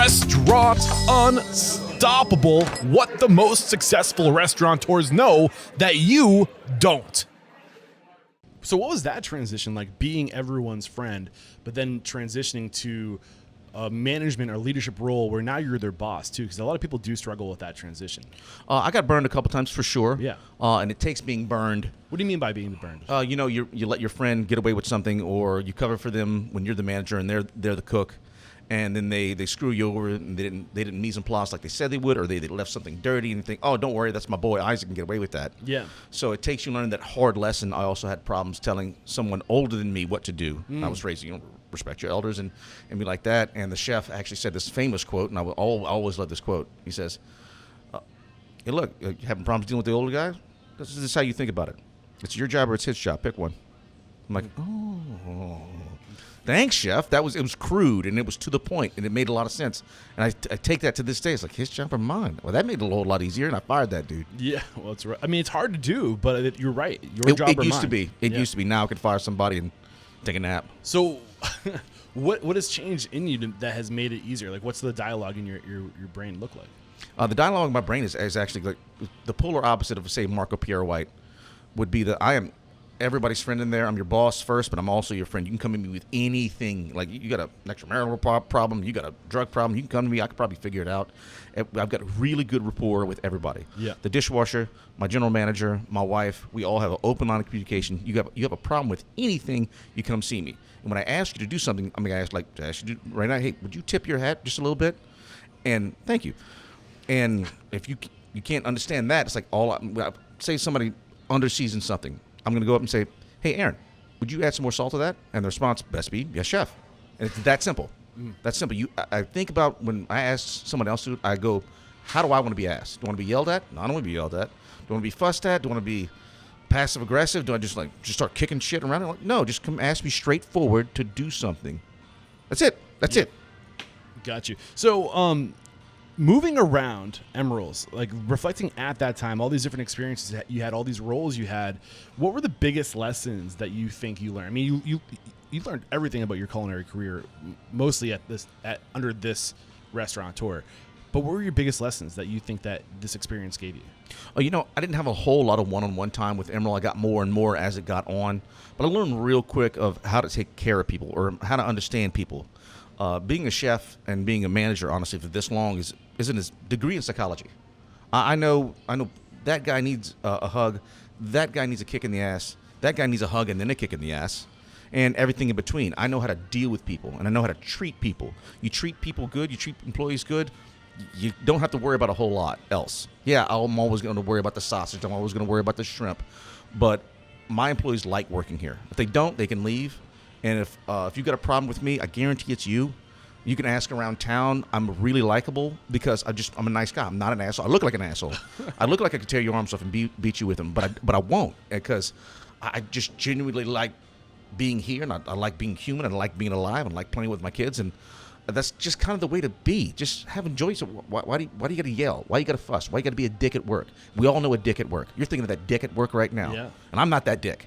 Restaurant Unstoppable. What the most successful restaurateurs know that you don't. So what was that transition like, being everyone's friend, but then transitioning to a management or leadership role where now you're their boss too? Because a lot of people do struggle with that transition. I got burned a couple times for sure. Yeah. And it takes being burned. What do you mean by being burned? You let your friend get away with something, or you cover for them when you're the manager and they're the cook, and then they screw you over and they didn't mise en place like they said they would, or they left something dirty and you think, oh, don't worry, that's my boy Isaac, can get away with that. Yeah. So it takes you learning that hard lesson. I also had problems telling someone older than me what to do. I was raised, respect your elders and be like that. And the chef actually said this famous quote, and I always love this quote. He says, hey, look, you having problems dealing with the older guy? This is how you think about it. It's your job or it's his job. Pick one. I'm like, oh, thanks, chef. It was crude and it was to the point and it made a lot of sense. And I take that to this day. It's like, his job or mine? Well, that made it a whole lot easier, and I fired that dude. Yeah, well, it's right. I mean, it's hard to do, but you're right. Your job or mine. It used to be. It used to be. Now I could fire somebody and take a nap. So what has changed in you that has made it easier? Like, what's the dialogue in your brain look like? The dialogue in my brain is actually like the polar opposite of, say, Marco Pierre White would be that I am everybody's friend in there. I'm your boss first, but I'm also your friend. You can come to me with anything. Like, you got an extramarital problem, you got a drug problem, you can come to me. I could probably figure it out. I've got really good rapport with everybody. Yeah. The dishwasher, my general manager, my wife, we all have an open line of communication. You have a problem with anything, you come see me. And when I ask you to do something, I'm going to ask you to do right now, hey, would you tip your hat just a little bit? And thank you. And if you can't understand that, it's like say somebody underseasons something. I'm going to go up and say, hey, Aaron, would you add some more salt to that? And the response best be, yes, chef. And it's that simple. That's simple. I think about when I ask someone else to, I go, how do I want to be asked? Do I want to be yelled at? No, I don't want to be yelled at. Do I want to be fussed at? Do I want to be passive aggressive? Do I just start kicking shit around? Like, no, just come ask me straightforward to do something. That's it. That's it. Got you. So, moving around Emeril's, like reflecting at that time, all these different experiences that you had, all these roles you had, what were the biggest lessons that you think you learned? I mean, you learned everything about your culinary career, mostly under this restaurateur. But what were your biggest lessons that you think that this experience gave you? Oh, I didn't have a whole lot of one-on-one time with Emeril. I got more and more as it got on. But I learned real quick of how to take care of people or how to understand people. Being a chef and being a manager, honestly, for this long is a degree in psychology. I know that guy needs a hug. That guy needs a kick in the ass. That guy needs a hug and then a kick in the ass. And everything in between. I know how to deal with people, and I know how to treat people. You treat people good, you treat employees good, you don't have to worry about a whole lot else. Yeah, I'm always going to worry about the sausage. I'm always going to worry about the shrimp. But my employees like working here. If they don't, they can leave. And if you got a problem with me, I guarantee it's you. You can ask around town. I'm really likable because I'm a nice guy. I'm not an asshole. I look like an asshole. I look like I could tear your arms off and beat you with them, but I won't, because I just genuinely like being here, and I like being human, and I like being alive, and I like playing with my kids, and that's just kind of the way to be. Just have enjoy. So why do you got to yell? Why you got to fuss? Why you got to be a dick at work? We all know a dick at work. You're thinking of that dick at work right now, yeah. And I'm not that dick.